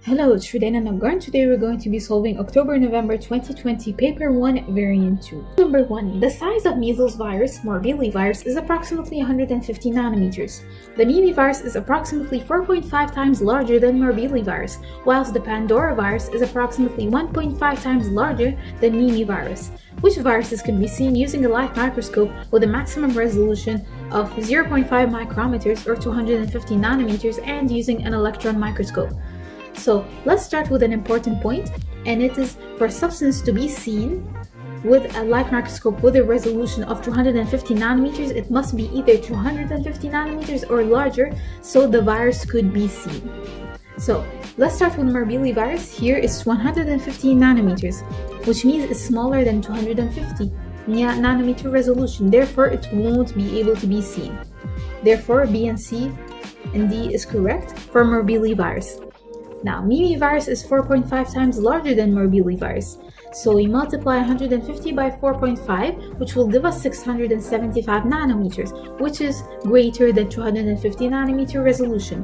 Hello, it's Shridana Nagar, and today we're going to be solving October-November 2020 Paper 1, Variant 2. Number 1. The size of measles virus, morbillivirus, is approximately 150 nanometers. The mimivirus is approximately 4.5 times larger than morbillivirus, whilst the pandoravirus is approximately 1.5 times larger than mimivirus. Which viruses can be seen using a light microscope with a maximum resolution of 0.5 micrometers or 250 nanometers and using an electron microscope? So let's start with an important point, and it is for a substance to be seen with a light microscope with a resolution of 250 nanometers, it must be either 250 nanometers or larger so the virus could be seen. So let's start with morbillivirus. Here it's 150 nanometers, which means it's smaller than 250 nanometer resolution. Therefore, it won't be able to be seen. Therefore, B and C and D is correct for morbillivirus. Now, mimivirus is 4.5 times larger than morbillivirus. So we multiply 150 by 4.5, which will give us 675 nanometers, which is greater than 250 nanometer resolution.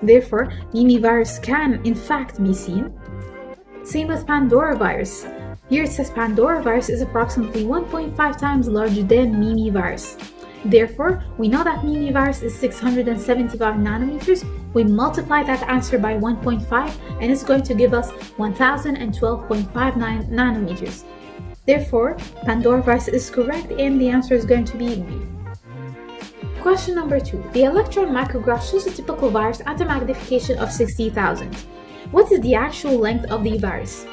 Therefore, mimivirus can in fact be seen. Same with pandoravirus. Here it says pandoravirus is approximately 1.5 times larger than mimivirus. Therefore, we know that mimivirus is 675 nanometers. We multiply that answer by 1.5 and it's going to give us 1012.59 nanometers. Therefore, pandoravirus is correct and the answer is going to be B. Question number 2. The electron micrograph shows a typical virus at a magnification of 60,000. What is the actual length of the virus?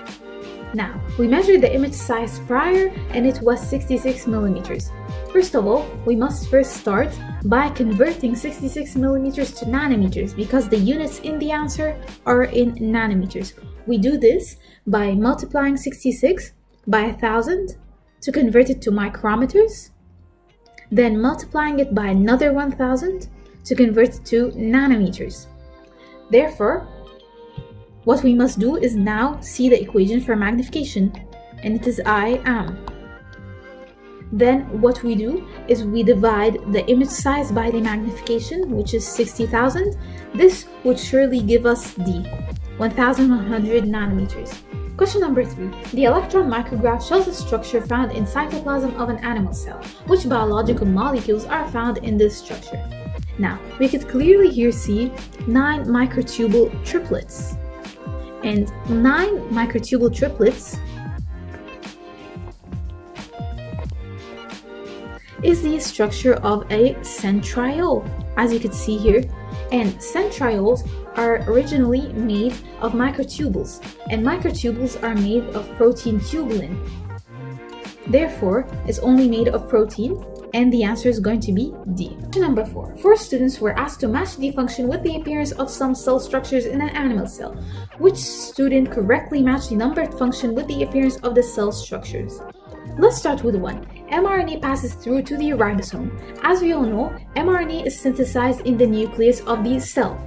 Now, we measured the image size prior and it was 66 millimeters. First of all, we must first start by converting 66 millimeters to nanometers because the units in the answer are in nanometers. We do this by multiplying 66 by 1000 to convert it to micrometers, then multiplying it by another 1000 to convert it to nanometers. Therefore, what we must do is now see the equation for magnification, and it is I am. Then what we do is we divide the image size by the magnification, which is 60,000. This would surely give us D, 1100 nanometers. Question number 3. The electron micrograph shows a structure found in cytoplasm of an animal cell. Which biological molecules are found in this structure? Now, we could clearly here see 9 microtubule triplets. And 9 microtubule triplets is the structure of a centriole, as you can see here. And centrioles are originally made of microtubules, and microtubules are made of protein tubulin. Therefore, it's only made of protein, and the answer is going to be D. Question number 4. 4 students were asked to match the function with the appearance of some cell structures in an animal cell. Which student correctly matched the numbered function with the appearance of the cell structures? Let's start with 1. mRNA passes through to the ribosome. As we all know, mRNA is synthesized in the nucleus of the cell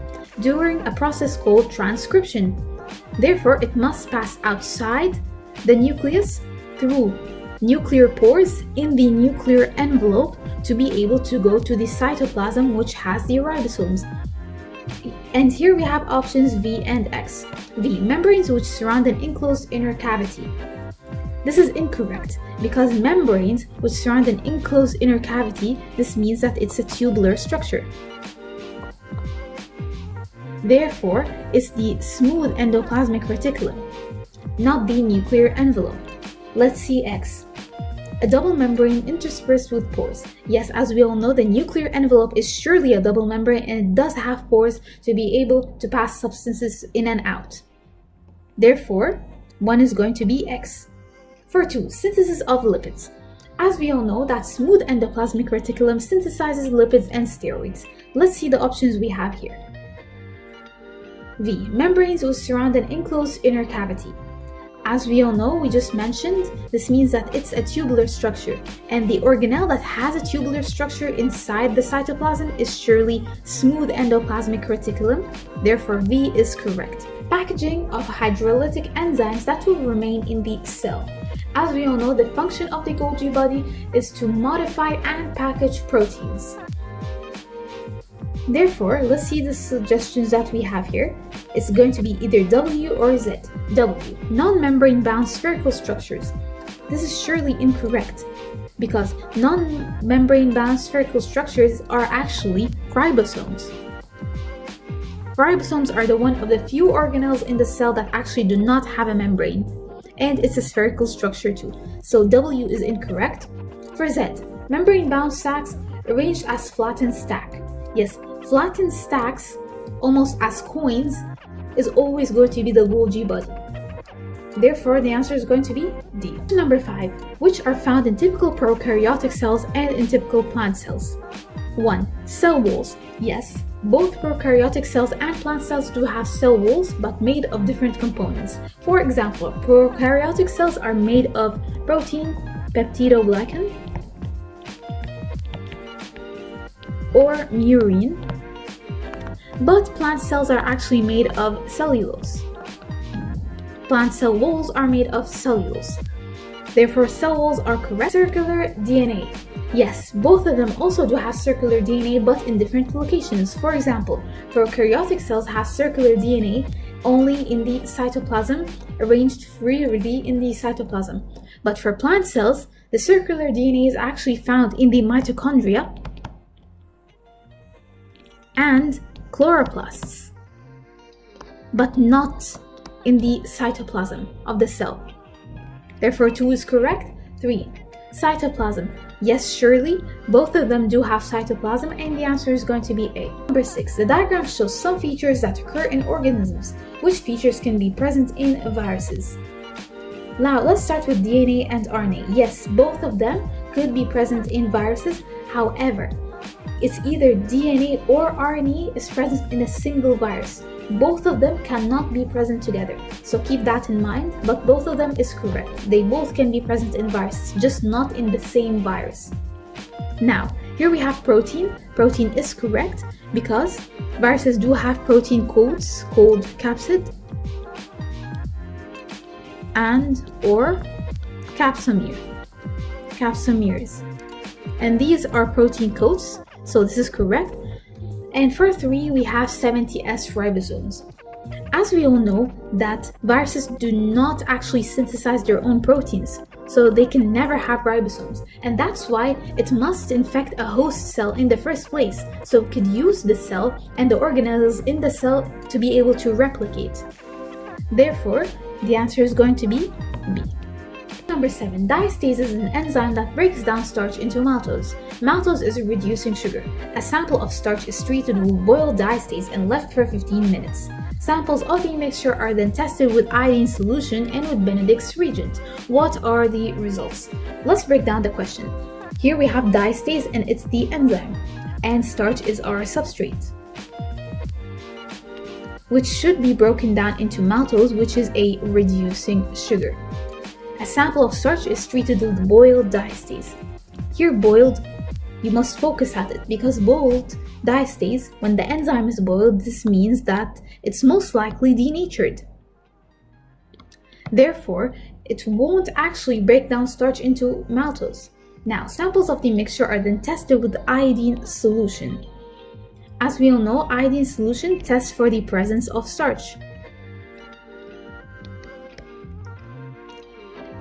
during a process called transcription. Therefore, it must pass outside the nucleus through nuclear pores in the nuclear envelope to be able to go to the cytoplasm, which has the ribosomes. And here we have options V and X. V. Membranes which surround an enclosed inner cavity. This is incorrect because membranes which surround an enclosed inner cavity, this means that it's a tubular structure. Therefore, it's the smooth endoplasmic reticulum, not the nuclear envelope. Let's see X. A double membrane interspersed with pores. Yes, as we all know, the nuclear envelope is surely a double membrane and it does have pores to be able to pass substances in and out. Therefore, 1 is going to be X. For 2, synthesis of lipids. As we all know, that smooth endoplasmic reticulum synthesizes lipids and steroids. Let's see the options we have here. V. Membranes which surround an enclosed inner cavity. As we all know, we just mentioned, this means that it's a tubular structure, and the organelle that has a tubular structure inside the cytoplasm is surely smooth endoplasmic reticulum. Therefore, V is correct. Packaging of hydrolytic enzymes that will remain in the cell. As we all know, the function of the Golgi body is to modify and package proteins. Therefore, let's see the suggestions that we have here. It's going to be either W or Z. W, non-membrane bound spherical structures. This is surely incorrect because non-membrane bound spherical structures are actually ribosomes. Ribosomes are the one of the few organelles in the cell that actually do not have a membrane, and it's a spherical structure too. So W is incorrect. For Z, membrane-bound sacs arranged as flattened stack. Yes, flattened stacks, almost as coins, is always going to be the Golgi body. Therefore, the answer is going to be D. Number 5. Which are found in typical prokaryotic cells and in typical plant cells? 1. Cell walls. Yes, both prokaryotic cells and plant cells do have cell walls, but made of different components. For example, prokaryotic cells are made of protein, peptidoglycan, or murine, but plant cells are actually made of cellulose. Plant cell walls are made of cellulose. Therefore, cell walls are correct. Circular DNA. Yes, both of them also do have circular DNA, but in different locations. For example, prokaryotic cells have circular DNA only in the cytoplasm, arranged freely in the cytoplasm. But for plant cells, the circular DNA is actually found in the mitochondria and chloroplasts, but not in the cytoplasm of the cell. Therefore, 2 is correct. 3. Cytoplasm. Yes, surely, both of them do have cytoplasm, and the answer is going to be A. Number 6. The diagram shows some features that occur in organisms. Which features can be present in viruses? Now, let's start with DNA and RNA. Yes, both of them could be present in viruses. However, it's either DNA or RNA is present in a single virus. Both of them cannot be present together. So keep that in mind, but both of them is correct. They both can be present in viruses, just not in the same virus. Now, here we have protein. Protein is correct because viruses do have protein codes called capsid and or capsomeres. And these are protein codes, so this is correct. And for 3, we have 70S ribosomes. As we all know that viruses do not actually synthesize their own proteins, so they can never have ribosomes. And that's why it must infect a host cell in the first place, so it could use the cell and the organelles in the cell to be able to replicate. Therefore, the answer is going to be B. Number 7. Diastase is an enzyme that breaks down starch into maltose. Maltose is a reducing sugar. A sample of starch is treated with boiled diastase and left for 15 minutes. Samples of the mixture are then tested with iodine solution and with Benedict's reagent. What are the results? Let's break down the question. Here we have diastase and it's the enzyme, and starch is our substrate, which should be broken down into maltose, which is a reducing sugar. A sample of starch is treated with boiled diastase. Here boiled, you must focus at it, because boiled diastase, when the enzyme is boiled, this means that it's most likely denatured. Therefore, it won't actually break down starch into maltose. Now, samples of the mixture are then tested with iodine solution. As we all know, iodine solution tests for the presence of starch.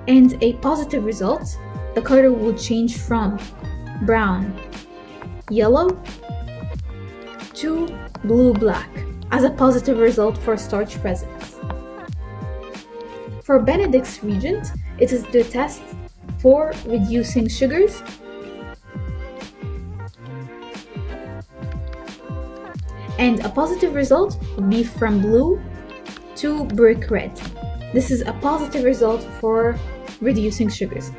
And a positive result, the color will change from brown, yellow to blue-black as a positive result for starch presence. For Benedict's reagent, it is the test for reducing sugars and a positive result would be from blue to brick red. This is a positive result for reducing sugars.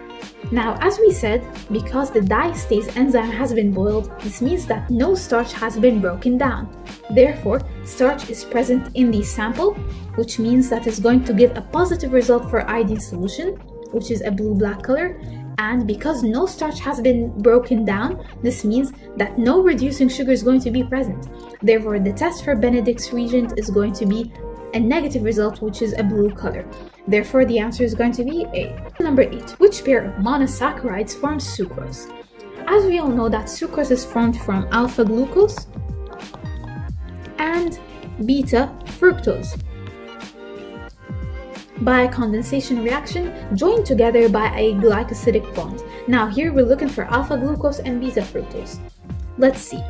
Now, as we said, because the diastase enzyme has been boiled, this means that no starch has been broken down. Therefore, starch is present in the sample, which means that it's going to give a positive result for iodine solution, which is a blue-black color. And because no starch has been broken down, this means that no reducing sugar is going to be present. Therefore, the test for Benedict's reagent is going to be a negative result, which is a blue color. Therefore, the answer is going to be A. Number 8. Which pair of monosaccharides forms sucrose? As we all know that sucrose is formed from alpha glucose and beta fructose. By a condensation reaction joined together by a glycosidic bond. Now here we're looking for alpha glucose and beta fructose. Let's see.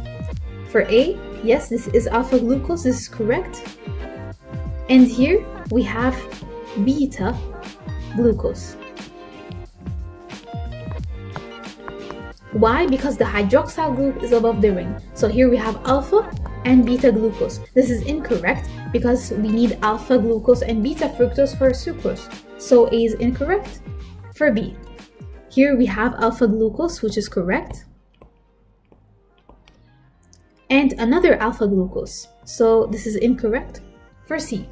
For A, yes, this is alpha glucose, this is correct. And here we have beta glucose. Why? Because the hydroxyl group is above the ring. So here we have alpha and beta glucose. This is incorrect because we need alpha glucose and beta fructose for sucrose. So A is incorrect. For B, here we have alpha glucose, which is correct, and another alpha glucose. So this is incorrect. For C,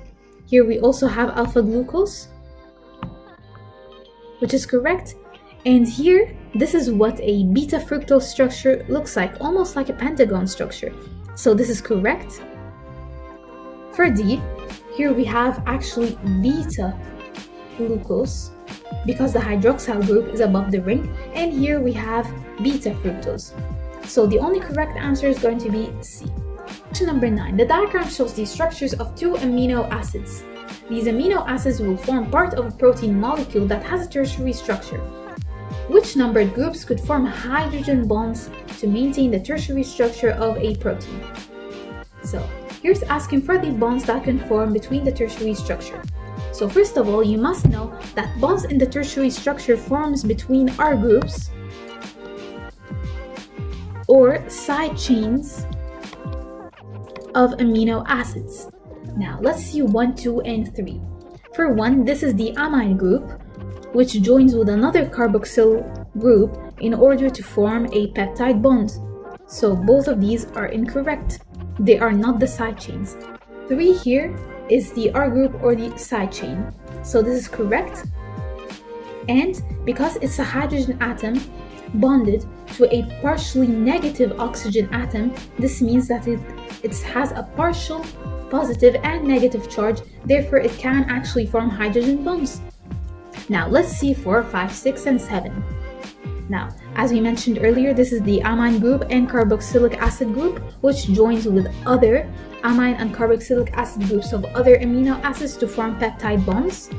here we also have alpha glucose, which is correct. And here, this is what a beta fructose structure looks like, almost like a pentagon structure. So this is correct. For D, here we have actually beta glucose because the hydroxyl group is above the ring, and here we have beta fructose. So the only correct answer is going to be C. Question number 9. The diagram shows the structures of 2 amino acids. These amino acids will form part of a protein molecule that has a tertiary structure. Which numbered groups could form hydrogen bonds to maintain the tertiary structure of a protein? So here's asking for the bonds that can form between the tertiary structure. So first of all, you must know that bonds in the tertiary structure forms between R groups or side chains of amino acids. Now let's see 1, 2, and 3. For 1, this is the amine group, which joins with another carboxyl group in order to form a peptide bond. So both of these are incorrect. They are not the side chains. 3 here is the R group or the side chain. So this is correct. And because it's a hydrogen atom bonded to a partially negative oxygen atom, this means that it has a partial positive and negative charge, therefore it can actually form hydrogen bonds. Now let's see 4, 5, 6, and 7. Now, as we mentioned earlier, this is the amine group and carboxylic acid group, which joins with other amine and carboxylic acid groups of other amino acids to form peptide bonds.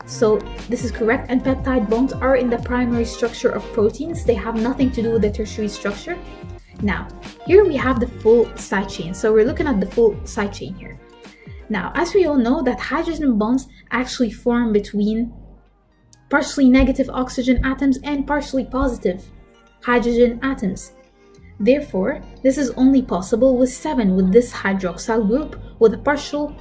So this is correct, and peptide bonds are in the primary structure of proteins. They have nothing to do with the tertiary structure. Now, here we have the full side chain. So we're looking at the full side chain here. Now, as we all know that hydrogen bonds actually form between partially negative oxygen atoms and partially positive hydrogen atoms. Therefore, this is only possible with 7, with this hydroxyl group with a partial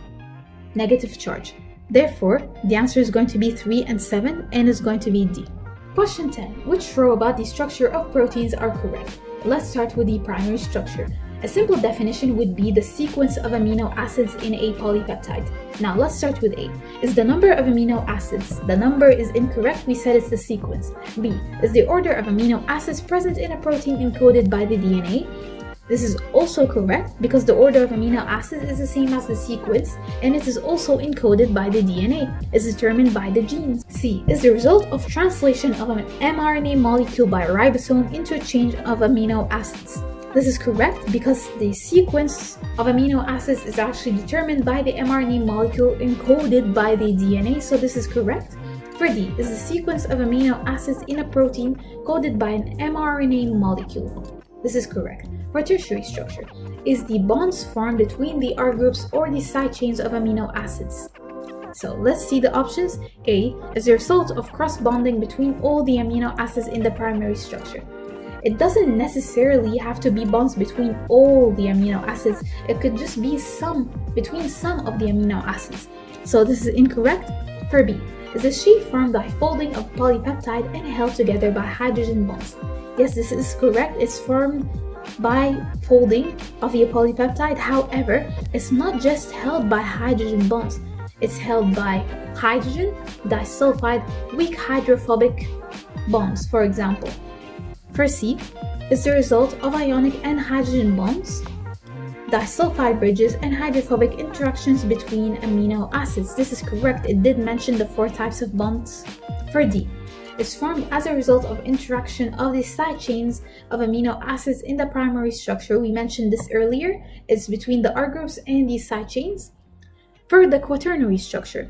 negative charge. Therefore, the answer is going to be 3 and 7, and is going to be D. Question 10. Which row about the structure of proteins are correct? Let's start with the primary structure. A simple definition would be the sequence of amino acids in a polypeptide. Now let's start with A. Is the number of amino acids? The number is incorrect, we said it's the sequence. B. Is the order of amino acids present in a protein encoded by the DNA? This is also correct because the order of amino acids is the same as the sequence, and it is also encoded by the DNA. It's determined by the genes. C. Is the result of translation of an mRNA molecule by a ribosome into a chain of amino acids. This is correct because the sequence of amino acids is actually determined by the mRNA molecule encoded by the DNA, so this is correct. For D, is the sequence of amino acids in a protein coded by an mRNA molecule. This is correct. For tertiary structure, is the bonds formed between the R groups or the side chains of amino acids. So let's see the options. A is the result of cross-bonding between all the amino acids in the primary structure. It doesn't necessarily have to be bonds between all the amino acids. It could just be between some of the amino acids. So this is incorrect. For B, is the sheet formed by folding of polypeptide and held together by hydrogen bonds. Yes, this is correct. It's formed by folding of a polypeptide. However, it's not just held by hydrogen bonds. It's held by hydrogen, disulfide, weak hydrophobic bonds, for example. For C, is the result of ionic and hydrogen bonds, disulfide bridges, and hydrophobic interactions between amino acids. This is correct. It did mention the 4 types of bonds. For D, is formed as a result of interaction of the side chains of amino acids in the primary structure. We mentioned this earlier. It's between the R groups and the side chains. For the quaternary structure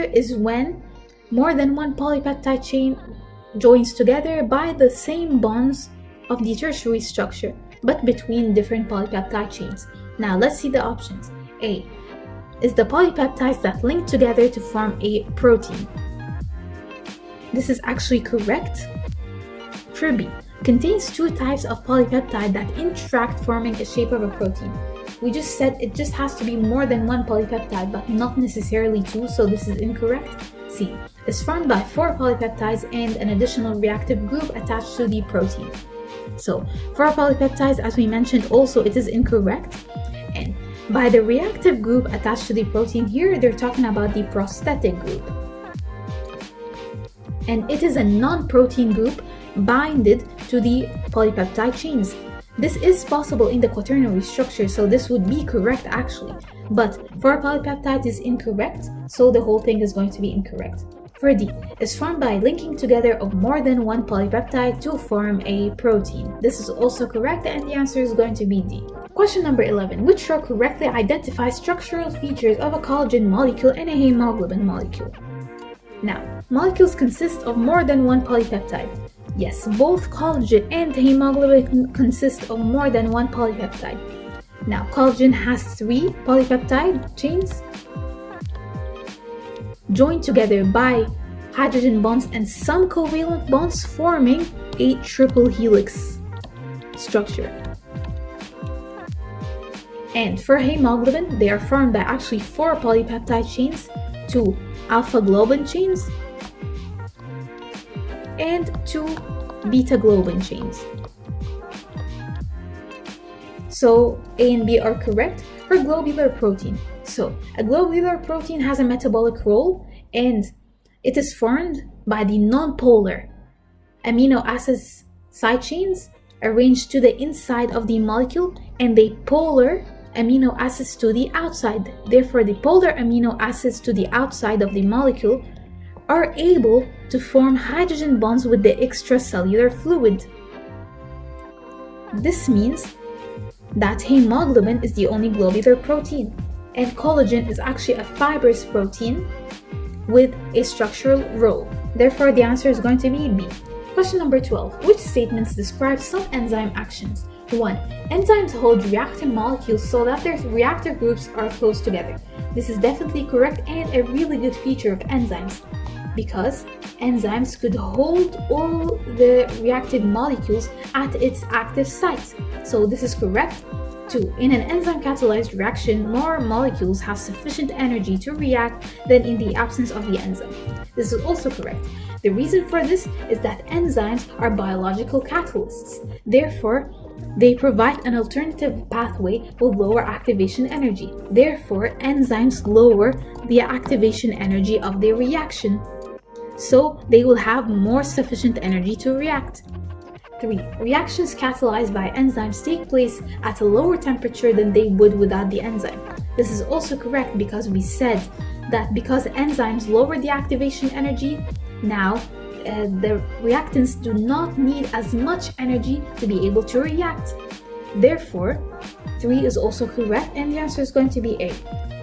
is when more than one polypeptide chain joins together by the same bonds of the tertiary structure, but between different polypeptide chains. Now let's see the options. A is the polypeptides that link together to form a protein. This is actually correct. For B, contains two types of polypeptide that interact, forming a shape of a protein. We just said it just has to be more than one polypeptide, but not necessarily two, so this is incorrect. C is formed by 4 polypeptides and an additional reactive group attached to the protein. So 4 polypeptides, as we mentioned, also it is incorrect. And by the reactive group attached to the protein here, they're talking about the prosthetic group. And it is a non-protein group binded to the polypeptide chains. This is possible in the quaternary structure, so this would be correct actually. But for polypeptides is incorrect, so the whole thing is going to be incorrect. For D, is formed by linking together of more than one polypeptide to form a protein. This is also correct, and the answer is going to be D. Question number 11. Which row correctly identifies structural features of a collagen molecule and a hemoglobin molecule? Now, molecules consist of more than one polypeptide. Yes, both collagen and hemoglobin consist of more than one polypeptide. Now, collagen has 3 polypeptide chains joined together by hydrogen bonds and some covalent bonds, forming a triple helix structure. And for hemoglobin, they are formed by actually 4 polypeptide chains, 2 alpha globin chains, and 2 beta globin chains. So A and B are correct. For globular protein, so a globular protein has a metabolic role, and it is formed by the non-polar amino acids side chains arranged to the inside of the molecule and the polar amino acids to the outside. Therefore, the polar amino acids to the outside of the molecule are able to form hydrogen bonds with the extracellular fluid. This means that hemoglobin is the only globular protein, and collagen is actually a fibrous protein with a structural role. Therefore, the answer is going to be B. Question number 12. Which statements describe some enzyme actions? 1. Enzymes hold reactant molecules so that their reactive groups are close together. This is definitely correct and a really good feature of enzymes, because enzymes could hold all the reactive molecules at its active site. So this is correct. 2. In an enzyme catalyzed reaction, more molecules have sufficient energy to react than in the absence of the enzyme. This is also correct. The reason for this is that enzymes are biological catalysts. Therefore, they provide an alternative pathway with lower activation energy. Therefore, enzymes lower the activation energy of their reaction, so they will have more sufficient energy to react. 3. Reactions catalyzed by enzymes take place at a lower temperature than they would without the enzyme. This is also correct because we said that because enzymes lower the activation energy, now the reactants do not need as much energy to be able to react. Therefore, 3 is also correct, and the answer is going to be A.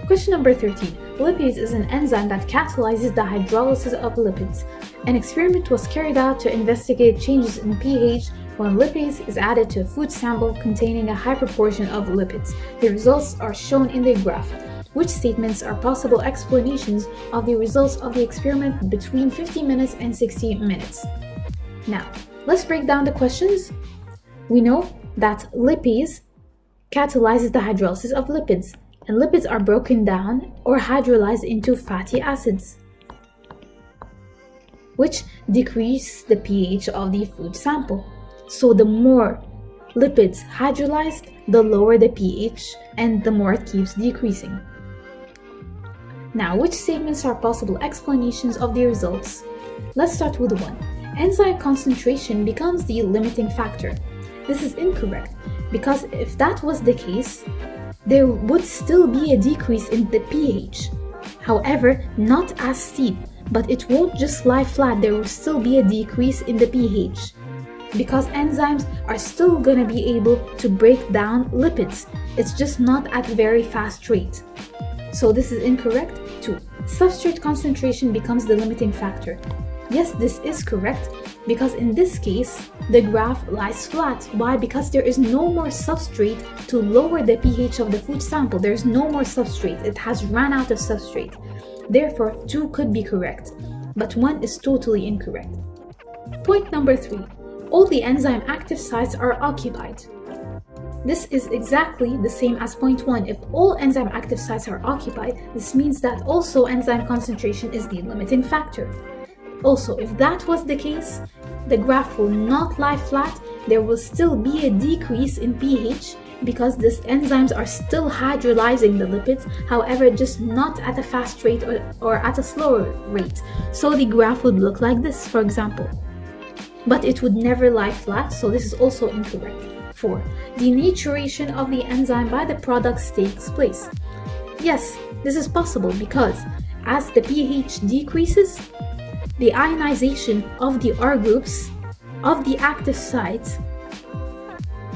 Question number 13. Lipase is an enzyme that catalyzes the hydrolysis of lipids. An experiment was carried out to investigate changes in pH when lipase is added to a food sample containing a high proportion of lipids. The results are shown in the graph. Which statements are possible explanations of the results of the experiment between 50 minutes and 60 minutes? Now, let's break down the questions. We know that lipase catalyzes the hydrolysis of lipids, and lipids are broken down or hydrolyzed into fatty acids, which decrease the pH of the food sample. So the more lipids hydrolyzed, the lower the pH, and the more it keeps decreasing. Now, which statements are possible explanations of the results? Let's start with 1. Enzyme concentration becomes the limiting factor. This is incorrect, because if that was the case, there would still be a decrease in the pH. However, not as steep, but it won't just lie flat. There will still be a decrease in the pH because enzymes are still going to be able to break down lipids. It's just not at a very fast rate. So this is incorrect. 2. Substrate concentration becomes the limiting factor. Yes, this is correct because in this case, the graph lies flat. Why? Because there is no more substrate to lower the pH of the food sample. There's no more substrate. It has run out of substrate. Therefore, 2 could be correct, but 1 is totally incorrect. Point number 3. All the enzyme active sites are occupied. This is exactly the same as point 1. If all enzyme active sites are occupied, this means that also enzyme concentration is the limiting factor. Also, if that was the case, the graph will not lie flat. There will still be a decrease in pH because these enzymes are still hydrolyzing the lipids, however, just not at a fast rate or at a slower rate. So the graph would look like this, for example. But it would never lie flat, so this is also incorrect. 4. Denaturation of the enzyme by the products takes place. Yes, this is possible because as the pH decreases, the ionization of the R groups of the active sites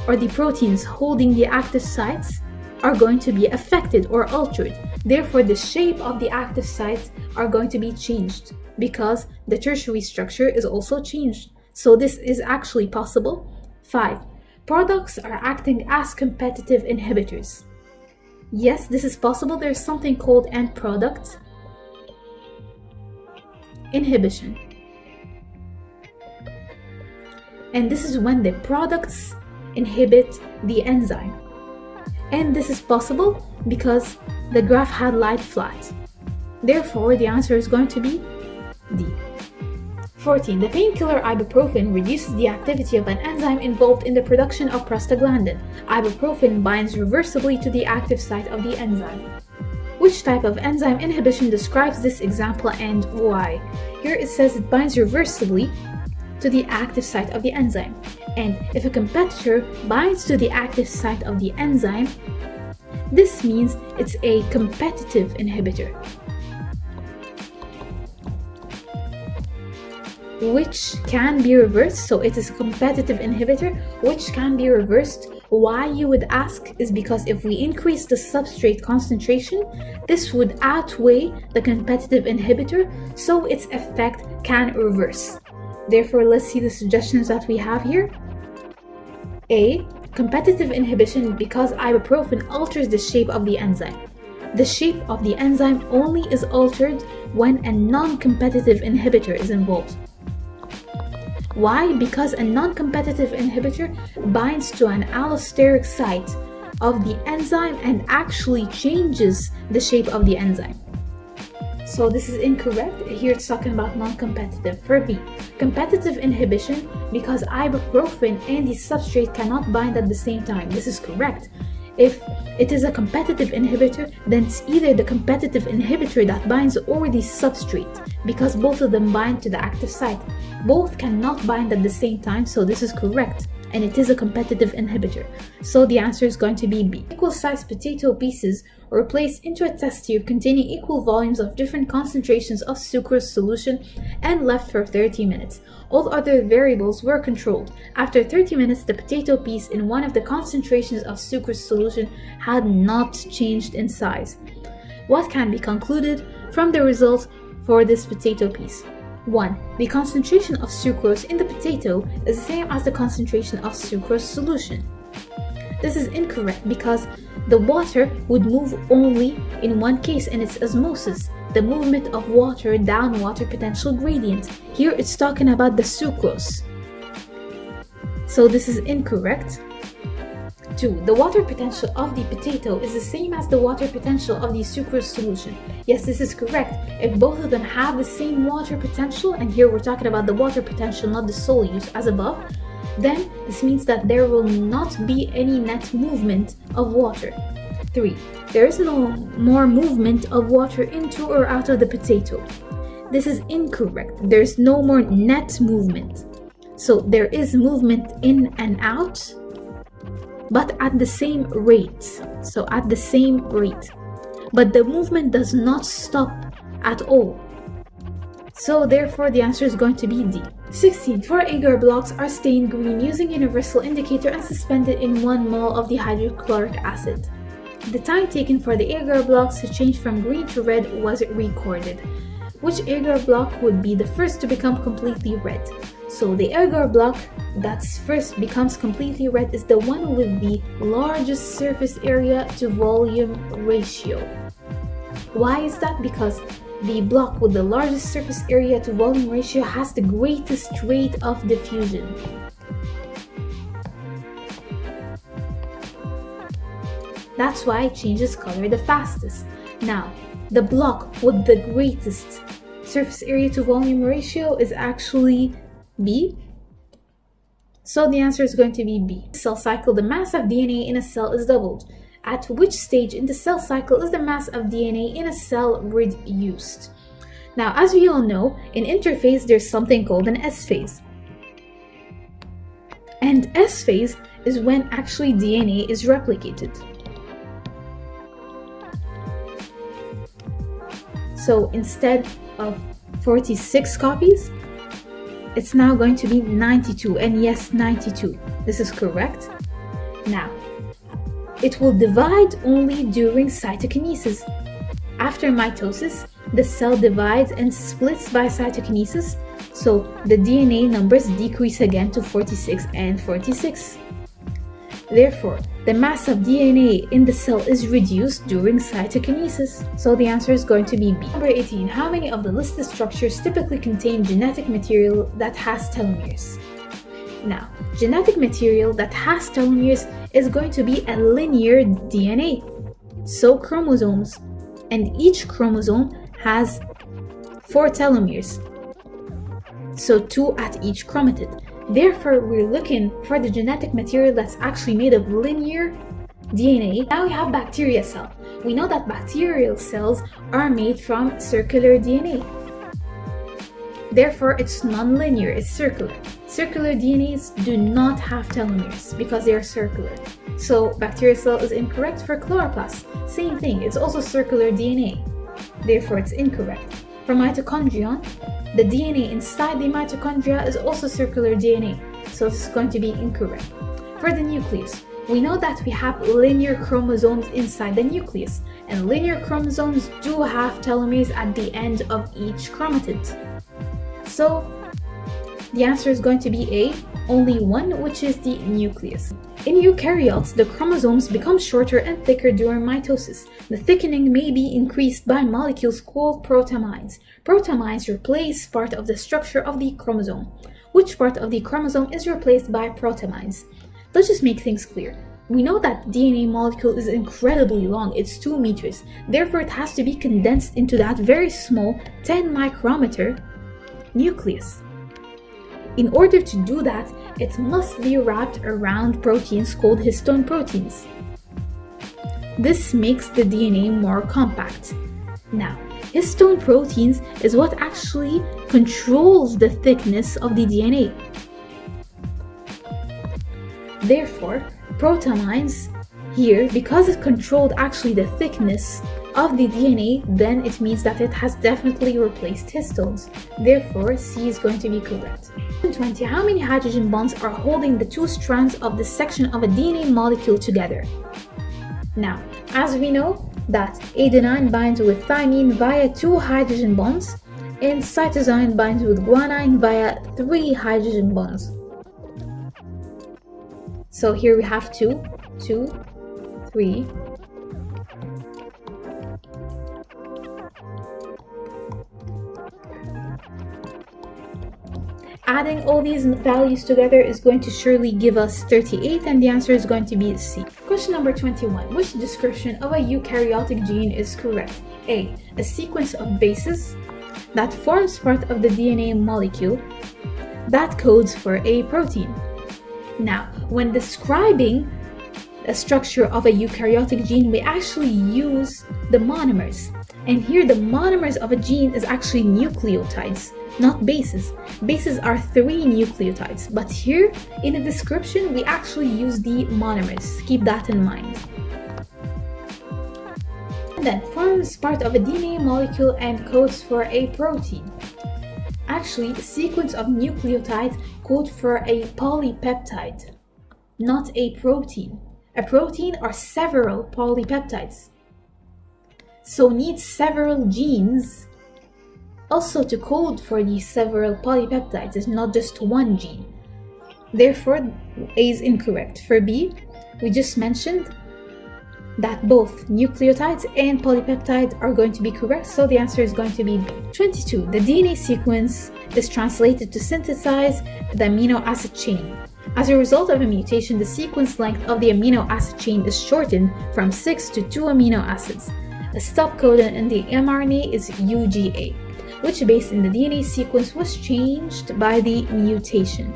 or the proteins holding the active sites are going to be affected or altered. Therefore, the shape of the active sites are going to be changed because the tertiary structure is also changed. So this is actually possible. 5. Products are acting as competitive inhibitors. Yes, this is possible. There's something called end product inhibition. And this is when the products inhibit the enzyme. And this is possible because the graph had lied flat. Therefore, the answer is going to be D. 14. The painkiller ibuprofen reduces the activity of an enzyme involved in the production of prostaglandin. Ibuprofen binds reversibly to the active site of the enzyme. Which type of enzyme inhibition describes this example and why? Here it says it binds reversibly to the active site of the enzyme. And if a competitor binds to the active site of the enzyme, this means it's a competitive inhibitor, which can be reversed. So it is a competitive inhibitor which can be reversed. Why, you would ask, is because if we increase the substrate concentration, this would outweigh the competitive inhibitor, so its effect can reverse. Therefore, let's see the suggestions that we have here. A. Competitive inhibition because ibuprofen alters the shape of the enzyme. The shape of the enzyme only is altered when a non-competitive inhibitor is involved. Why? Because a non-competitive inhibitor binds to an allosteric site of the enzyme and actually changes the shape of the enzyme. So this is incorrect. Here it's talking about non-competitive. For B, competitive inhibition because ibuprofen and the substrate cannot bind at the same time. This is correct. If it is a competitive inhibitor, then it's either the competitive inhibitor that binds or the substrate, because both of them bind to the active site. Both cannot bind at the same time, so this is correct, and it is a competitive inhibitor. So the answer is going to be B. Equal-sized potato pieces were placed into a test tube containing equal volumes of different concentrations of sucrose solution and left for 30 minutes. All other variables were controlled. After 30 minutes, the potato piece in one of the concentrations of sucrose solution had not changed in size. What can be concluded from the results for this potato piece? 1. The concentration of sucrose in the potato is the same as the concentration of sucrose solution. This is incorrect because the water would move only in one case, and it's osmosis, the movement of water down water potential gradient. Here it's talking about the sucrose. So this is incorrect. 2. The water potential of the potato is the same as the water potential of the sucrose solution. Yes, this is correct. If both of them have the same water potential, and here we're talking about the water potential, not the solute as above, then this means that there will not be any net movement of water. 3. There is no more movement of water into or out of the potato. This is incorrect. There's no more net movement. So there is movement in and out, but at the same rate. So at the same rate. But the movement does not stop at all. So therefore the answer is going to be D. 16. 4 agar blocks are stained green using universal indicator and suspended in 1 mole of the hydrochloric acid. The time taken for the agar blocks to change from green to red was recorded. Which agar block would be the first to become completely red? So the agar block that first becomes completely red is the one with the largest surface area to volume ratio. Why is that? Because the block with the largest surface area to volume ratio has the greatest rate of diffusion. That's why it changes color the fastest. Now, the block with the greatest surface area to volume ratio is actually B. So the answer is going to be B. Cell cycle, the mass of DNA in a cell is doubled. At which stage in the cell cycle is the mass of DNA in a cell reduced? Now, as we all know, in interphase there's something called an S phase. And S phase is when actually DNA is replicated. So instead of 46 copies, it's now going to be 92. And yes, 92. This is correct. Now, it will divide only during cytokinesis. After mitosis, the cell divides and splits by cytokinesis, so the DNA numbers decrease again to 46 and 46. Therefore, the mass of DNA in the cell is reduced during cytokinesis. So the answer is going to be B. Number 18. How many of the listed structures typically contain genetic material that has telomeres? Now, genetic material that has telomeres is going to be a linear DNA. So chromosomes, and each chromosome has 4 telomeres. So 2 at each chromatid. Therefore, we're looking for the genetic material that's actually made of linear DNA. Now we have bacteria cell. We know that bacterial cells are made from circular DNA. Therefore, it's non-linear, it's circular. Circular DNAs do not have telomeres because they are circular. So bacterial cell is incorrect. For chloroplast, same thing, it's also circular DNA. Therefore, it's incorrect. For mitochondrion, the DNA inside the mitochondria is also circular DNA. So this is going to be incorrect. For the nucleus, we know that we have linear chromosomes inside the nucleus, and linear chromosomes do have telomeres at the end of each chromatid. So the answer is going to be A, only one, which is the nucleus. In eukaryotes, the chromosomes become shorter and thicker during mitosis. The thickening may be increased by molecules called protamines. Protamines replace part of the structure of the chromosome. Which part of the chromosome is replaced by protamines? Let's just make things clear. We know that DNA molecule is incredibly long, it's 2 meters. Therefore, it has to be condensed into that very small 10 micrometer nucleus. In order to do that, it must be wrapped around proteins called histone proteins. This makes the DNA more compact. Now, histone proteins is what actually controls the thickness of the DNA. Therefore, protamines here, because it controlled actually the thickness of the DNA, then it means that it has definitely replaced histones. Therefore, C is going to be correct. 20. How many hydrogen bonds are holding the 2 strands of the section of a DNA molecule together? Now, as we know that adenine binds with thymine via 2 hydrogen bonds, and cytosine binds with guanine via 3 hydrogen bonds. So here we have 2, 3. Adding all these values together is going to surely give us 38, and the answer is going to be C. Question number 21. Which description of a eukaryotic gene is correct? A sequence of bases that forms part of the DNA molecule that codes for a protein. Now, when describing the structure of a eukaryotic gene, we actually use the monomers. And here the monomers of a gene is actually nucleotides, not bases. Bases are 3 nucleotides, but here in the description we actually use the monomers. Keep that in mind. And then forms part of a DNA molecule and codes for a protein. Actually, the sequence of nucleotides code for a polypeptide, not a protein. A protein are several polypeptides, so needs several genes also to code for these several polypeptides. It's not just one gene. Therefore, A is incorrect. For B, we just mentioned that both nucleotides and polypeptides are going to be correct, so the answer is going to be B. 22. The DNA sequence is translated to synthesize the amino acid chain. As a result of a mutation, the sequence length of the amino acid chain is shortened from 6 to 2 amino acids. The stop codon in the mRNA is UGA, which base in the DNA sequence was changed by the mutation.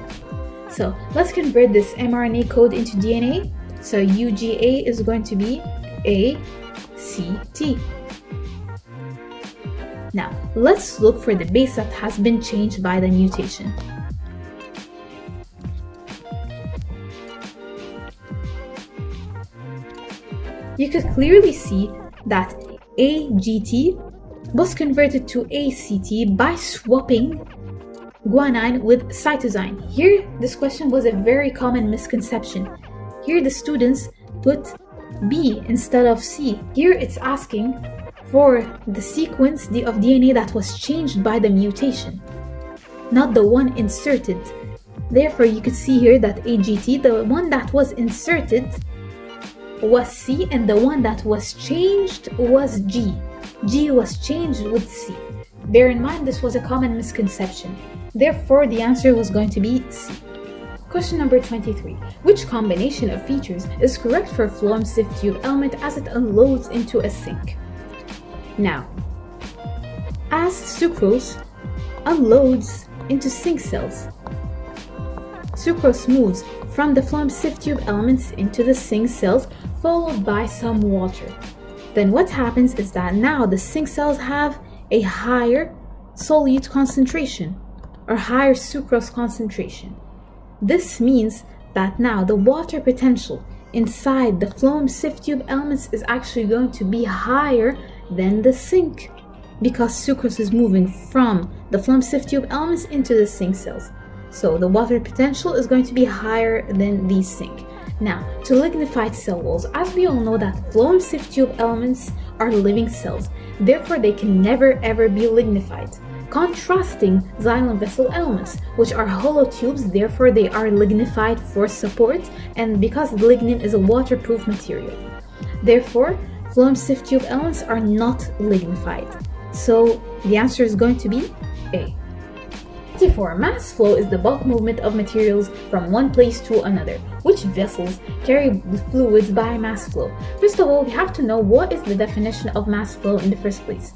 So let's convert this mRNA code into DNA. So UGA is going to be ACT. Now, let's look for the base that has been changed by the mutation. You could clearly see that AGT was converted to ACT by swapping guanine with cytosine. Here, this question was a very common misconception. Here, the students put B instead of C. Here, it's asking for the sequence of DNA that was changed by the mutation, not the one inserted. Therefore, you could see here that AGT, the one that was inserted, was C, and the one that was changed was G. G was changed with C. Bear in mind, this was a common misconception. Therefore, the answer was going to be C. Question number 23. Which combination of features is correct for a phloem sieve tube element as it unloads into a sink? Now, as sucrose unloads into sink cells, sucrose moves from the phloem sieve tube elements into the sink cells, followed by some water. Then what happens is that now the sink cells have a higher solute concentration or higher sucrose concentration. This means that now the water potential inside the phloem sieve tube elements is actually going to be higher than the sink, because sucrose is moving from the phloem sieve tube elements into the sink cells. So the water potential is going to be higher than the sink. Now, to lignified cell walls, as we all know that phloem sieve tube elements are living cells, therefore they can never ever be lignified. Contrasting xylem vessel elements, which are hollow tubes, therefore they are lignified for support, and because lignin is a waterproof material. Therefore, phloem sieve tube elements are not lignified. So the answer is going to be A. 24. Mass flow is the bulk movement of materials from one place to another. Which vessels carry fluids by mass flow? First of all, we have to know what is the definition of mass flow in the first place.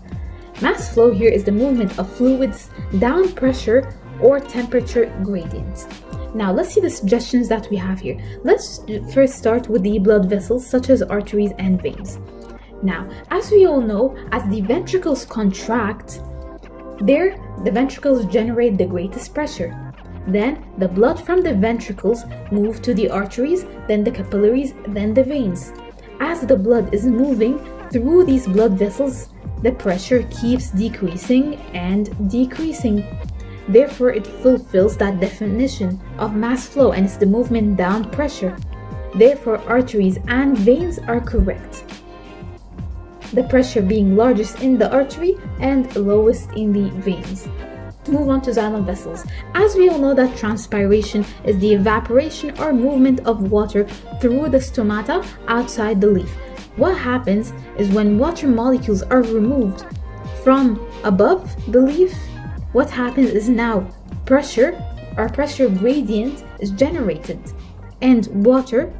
Mass flow here is the movement of fluids down pressure or temperature gradient. Now let's see the suggestions that we have here. Let's first start with the blood vessels such as arteries and veins. Now, as we all know, as the ventricles contract, the ventricles generate the greatest pressure. Then the blood from the ventricles move to the arteries, then the capillaries, then the veins. As the blood is moving through these blood vessels, the pressure keeps decreasing and decreasing. Therefore, it fulfills that definition of mass flow, and it's the movement down pressure. Therefore, arteries and veins are correct, the pressure being largest in the artery and lowest in the veins. Move on to xylem vessels. As we all know that transpiration is the evaporation or movement of water through the stomata outside the leaf. What happens is when water molecules are removed from above the leaf, what happens is now pressure or pressure gradient is generated, and water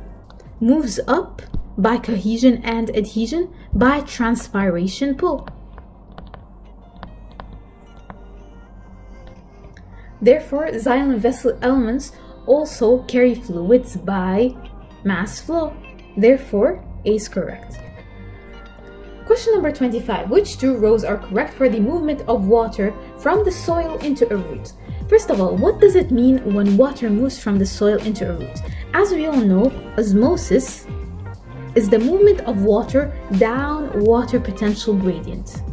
moves up by cohesion and adhesion by transpiration pull. Therefore, xylem vessel elements also carry fluids by mass flow. Therefore, A is correct. Question number 25. Which two rows are correct for the movement of water from the soil into a root? First of all, what does it mean when water moves from the soil into a root? As we all know, osmosis is the movement of water down water potential gradient.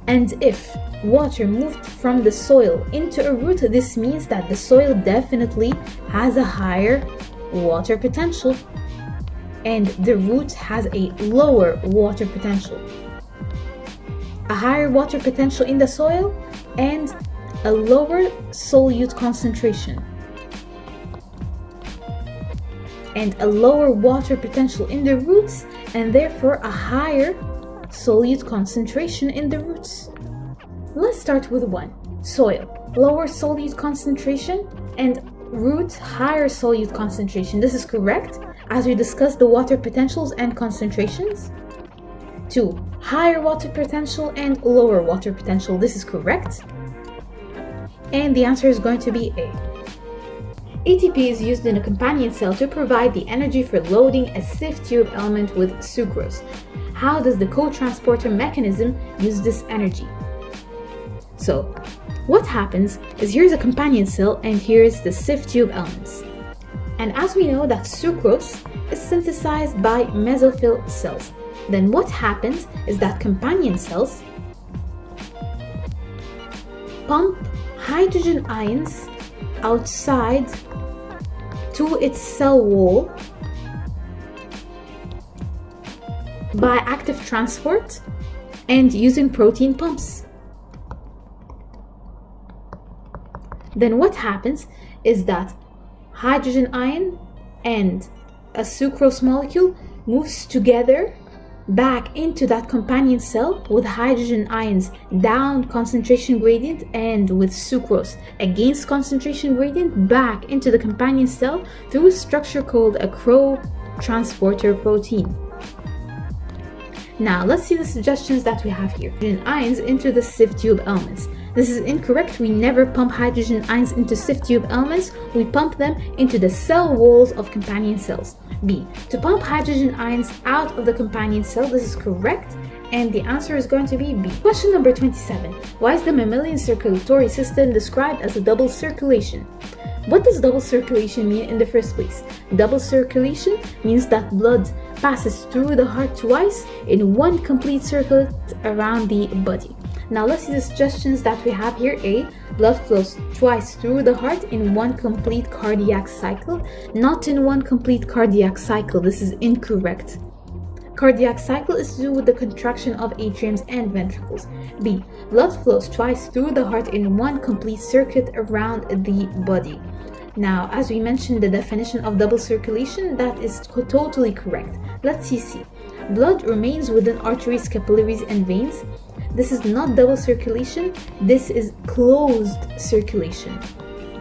And if water moved from the soil into a root, this means that the soil definitely has a higher water potential and the root has a lower water potential. A higher water potential in the soil and a lower solute concentration. And a lower water potential in the roots and therefore a higher solute concentration in the roots. Let's start with one. Soil, lower solute concentration and root, higher solute concentration. This is correct as we discussed the water potentials and concentrations. 2. Higher water potential and lower water potential. This is correct. And the answer is going to be A. ATP is used in a companion cell to provide the energy for loading a sieve tube element with sucrose. How does the co-transporter mechanism use this energy? So, what happens is here's a companion cell and here's the sieve tube elements. And as we know that sucrose is synthesized by mesophyll cells, then what happens is that companion cells pump hydrogen ions outside to its cell wall by active transport and using protein pumps. Then what happens is that hydrogen ion and a sucrose molecule moves together back into that companion cell with hydrogen ions down concentration gradient and with sucrose against concentration gradient back into the companion cell through a structure called a co-transporter protein. Now let's see the suggestions that we have here. Hydrogen ions into the sieve tube elements. This is incorrect. We never pump hydrogen ions into sieve tube elements. We pump them into the cell walls of companion cells. B. To pump hydrogen ions out of the companion cell. This is correct. And the answer is going to be B. Question number 27. Why is the mammalian circulatory system described as a double circulation? What does double circulation mean in the first place? Double circulation means that blood passes through the heart twice in one complete circuit around the body. Now let's see the suggestions that we have here. A. Blood flows twice through the heart in one complete cardiac cycle. Not in one complete cardiac cycle. This is incorrect. Cardiac cycle is to do with the contraction of atriums and ventricles. B. Blood flows twice through the heart in one complete circuit around the body. Now, as we mentioned, the definition of double circulation, that is totally correct. Let's see C. Blood remains within arteries, capillaries, and veins. This is not double circulation. This is closed circulation.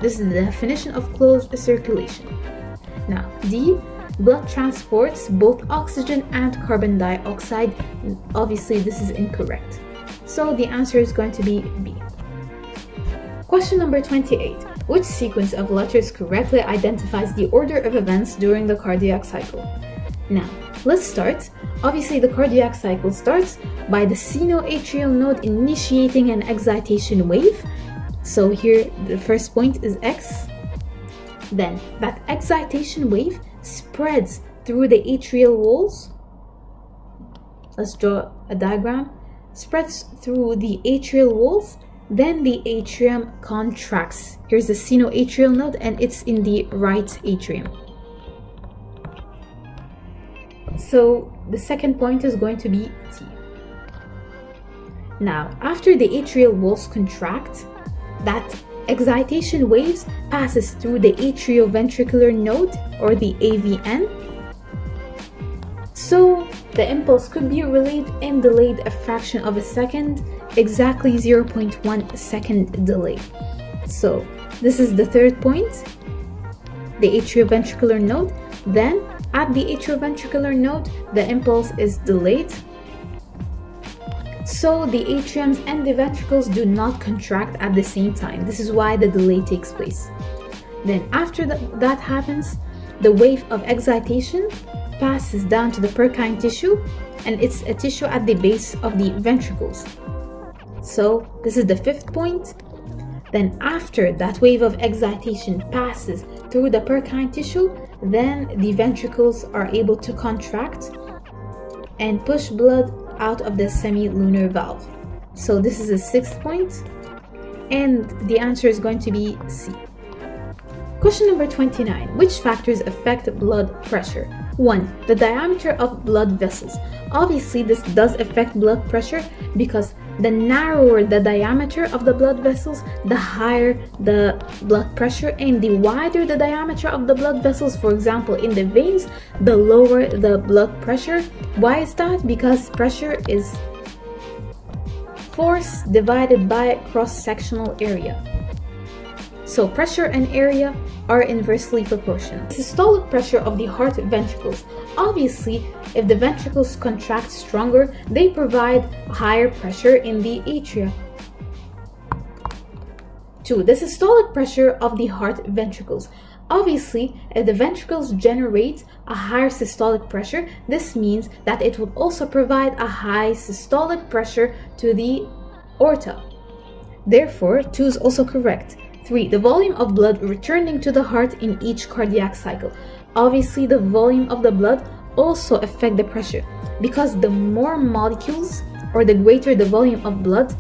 This is the definition of closed circulation. Now, D. Blood transports both oxygen and carbon dioxide. Obviously, this is incorrect. So the answer is going to be B. Question number 28. Which sequence of letters correctly identifies the order of events during the cardiac cycle? Now, let's start. Obviously, the cardiac cycle starts by the sinoatrial node initiating an excitation wave. So here, the first point is X. Then, that excitation wave spreads through the atrial walls. Let's draw a diagram. Spreads through the atrial walls. Then the atrium contracts. Here's the sinoatrial node and it's in the right atrium. So the second point is going to be T. Now, after the atrial walls contract, that excitation waves passes through the atrioventricular node or the AVN. So the impulse could be relayed and delayed a fraction of a second, exactly 0.1 second delay. So this is the third point, the atrioventricular node. Then at the atrioventricular node, the impulse is delayed. So the atriums and the ventricles do not contract at the same time. This is why the delay takes place. Then after that happens, the wave of excitation passes down to the Purkinje tissue, and it's a tissue at the base of the ventricles. So this is the fifth point. Then after that wave of excitation passes through the Purkinje tissue, then the ventricles are able to contract and push blood out of the semilunar valve. So this is the 6th point, and the answer is going to be C. Question number 29. Which factors affect blood pressure? 1. The diameter of blood vessels. Obviously, this does affect blood pressure because the narrower the diameter of the blood vessels, the higher the blood pressure, and the wider the diameter of the blood vessels, for example in the veins, the lower the blood pressure. Why is that? Because pressure is force divided by cross-sectional area. So pressure and area are inversely proportional. Systolic pressure of the heart ventricles. Obviously, if the ventricles contract stronger, they provide higher pressure in the atria. 2. The systolic pressure of the heart ventricles. Obviously, if the ventricles generate a higher systolic pressure, this means that it will also provide a high systolic pressure to the aorta. Therefore, 2 is also correct. 3. The volume of blood returning to the heart in each cardiac cycle. Obviously, the volume of the blood also affects the pressure because the more molecules or the greater the volume of blood,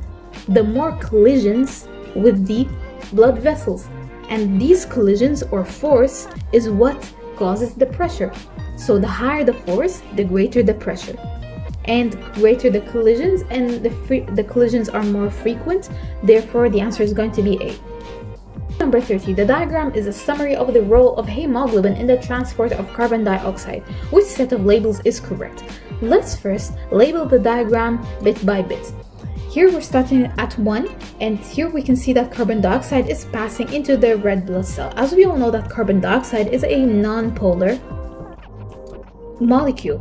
the more collisions with the blood vessels. And these collisions or force is what causes the pressure. So the higher the force, the greater the pressure. And greater the collisions, and the collisions are more frequent. Therefore, the answer is going to be A. Number 30. The diagram is a summary of the role of hemoglobin in the transport of carbon dioxide. Which set of labels is correct? Let's first label the diagram bit by bit. Here we're starting at 1, and here we can see that carbon dioxide is passing into the red blood cell. As we all know that carbon dioxide is a non-polar molecule,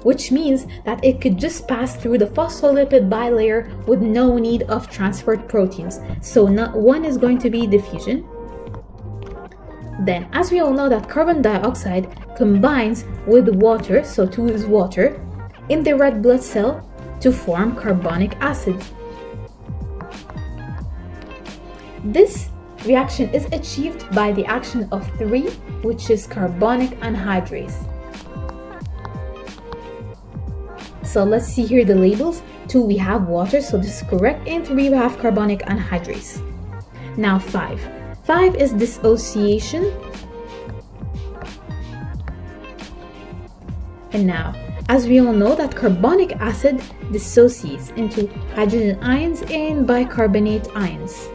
which means that it could just pass through the phospholipid bilayer with no need of transport proteins. So 1 is going to be diffusion. Then, as we all know that carbon dioxide combines with water, so 2 is water, in the red blood cell to form carbonic acid. This reaction is achieved by the action of 3, which is carbonic anhydrase. So let's see here the labels. 2, we have water, so this is correct, and 3, we have carbonic anhydrase. Now 5. 5 is dissociation. And now, as we all know that carbonic acid dissociates into hydrogen ions and bicarbonate ions.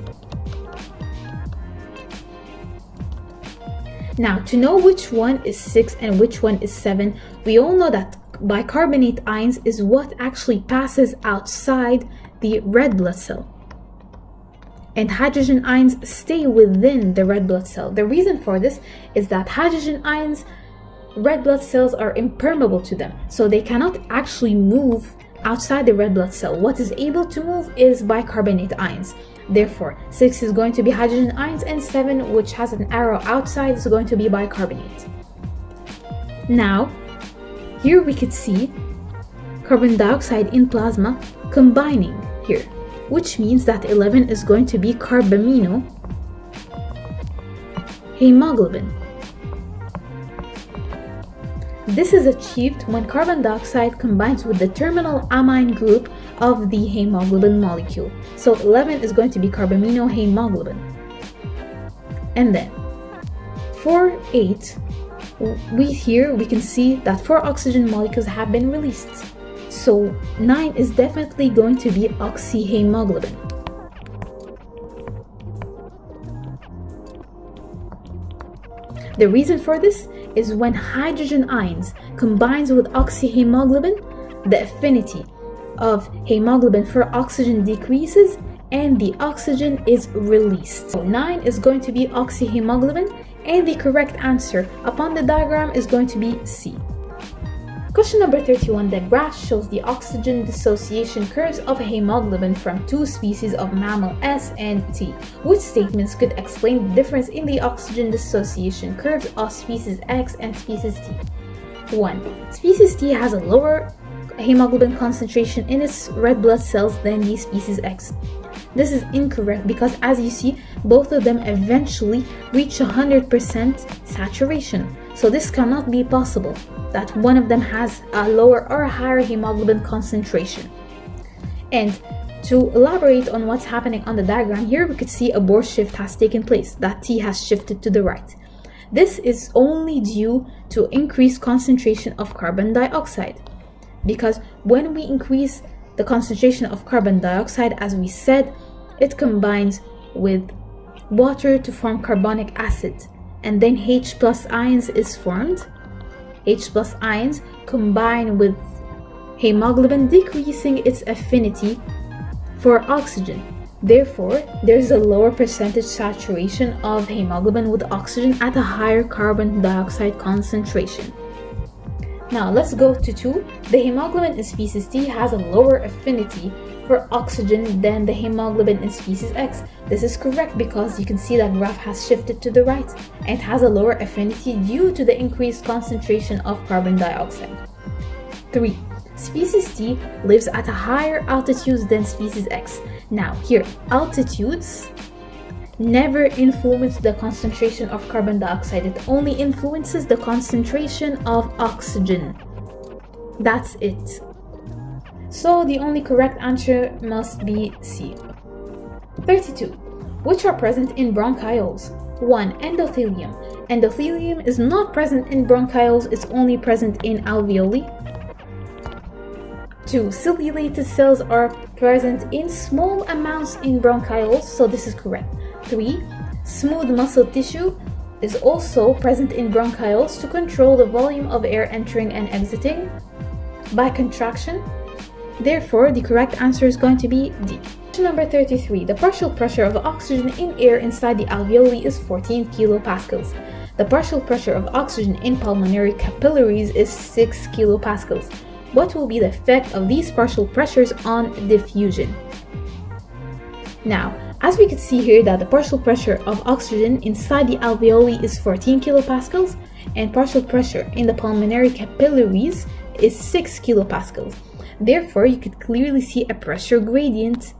Now, to know which one is 6 and which one is 7, we all know that bicarbonate ions is what actually passes outside the red blood cell, and hydrogen ions stay within the red blood cell. The reason for this is that hydrogen ions, red blood cells are impermeable to them, so they cannot actually move outside the red blood cell. What is able to move is bicarbonate ions. Therefore, 6 is going to be hydrogen ions, and 7, which has an arrow outside, is going to be bicarbonate. Now, here we could see carbon dioxide in plasma combining here, which means that 11 is going to be carbamino hemoglobin. This is achieved when carbon dioxide combines with the terminal amine group of the hemoglobin molecule. So 11 is going to be carbamino hemoglobin. And then for 8, we can see that 4 oxygen molecules have been released. So 9 is definitely going to be oxyhemoglobin. The reason for this is when hydrogen ions combines with oxyhemoglobin, the affinity of hemoglobin for oxygen decreases and the oxygen is released. So 9 is going to be oxyhemoglobin, and the correct answer upon the diagram is going to be C. Question number 31. The graph shows the oxygen dissociation curves of hemoglobin from 2 species of mammal S and T. Which statements could explain the difference in the oxygen dissociation curves of species X and species T? 1. Species T has a lower hemoglobin concentration in its red blood cells than the species X. This is incorrect because, as you see, both of them eventually reach 100% saturation. So this cannot be possible, that one of them has a lower or a higher hemoglobin concentration. And to elaborate on what's happening on the diagram here, we could see a Bohr shift has taken place. That T has shifted to the right. This is only due to increased concentration of carbon dioxide, because when we increase the concentration of carbon dioxide, as we said, it combines with water to form carbonic acid, and then H plus ions is formed. H plus ions combine with hemoglobin, decreasing its affinity for oxygen. Therefore, there's a lower percentage saturation of hemoglobin with oxygen at a higher carbon dioxide concentration. Now let's go to 2. The hemoglobin in species T has a lower affinity for oxygen than the hemoglobin in species X. This is correct because you can see that graph has shifted to the right, and it has a lower affinity due to the increased concentration of carbon dioxide. 3. Species T lives at a higher altitude than species X. Now here, altitudes never influence the concentration of carbon dioxide. It only influences the concentration of oxygen. That's it. So the only correct answer must be C. 32. Which are present in bronchioles? 1. Endothelium. Endothelium is not present in bronchioles, it's only present in alveoli. 2. Cellulated cells are present in small amounts in bronchioles, so this is correct. 3. Smooth muscle tissue is also present in bronchioles to control the volume of air entering and exiting by contraction. Therefore, the correct answer is going to be D. Question number 33. The partial pressure of oxygen in air inside the alveoli is 14 kilopascals. The partial pressure of oxygen in pulmonary capillaries is 6 kilopascals. What will be the effect of these partial pressures on diffusion? Now, as we can see here that the partial pressure of oxygen inside the alveoli is 14 kilopascals and partial pressure in the pulmonary capillaries is 6 kilopascals. Therefore, you could clearly see a pressure gradient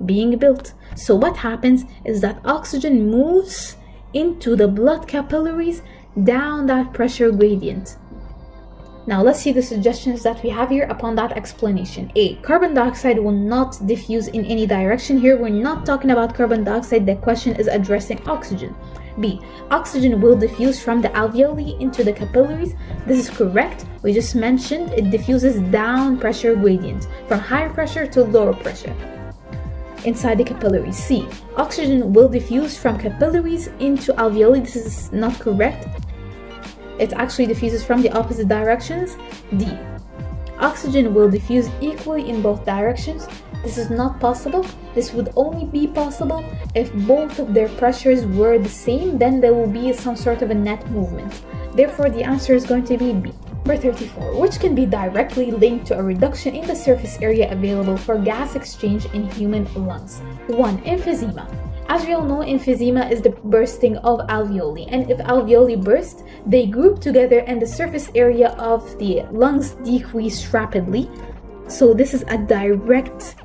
being built. So what happens is that oxygen moves into the blood capillaries down that pressure gradient. Now let's see the suggestions that we have here upon that explanation. A. Carbon dioxide will not diffuse in any direction. Here we're not talking about carbon dioxide, the question is addressing oxygen. B. Oxygen will diffuse from the alveoli into the capillaries. This is correct. We just mentioned it diffuses down pressure gradient from higher pressure to lower pressure inside the capillaries. C. Oxygen will diffuse from capillaries into alveoli. This is not correct. It actually diffuses from the opposite directions. D. Oxygen will diffuse equally in both directions. This is not possible. This would only be possible if both of their pressures were the same, then there will be some sort of a net movement. Therefore, the answer is going to be B. Number 34, which can be directly linked to a reduction in the surface area available for gas exchange in human lungs. 1. Emphysema. As we all know, emphysema is the bursting of alveoli, and if alveoli burst, they group together and the surface area of the lungs decrease rapidly. So this is a direct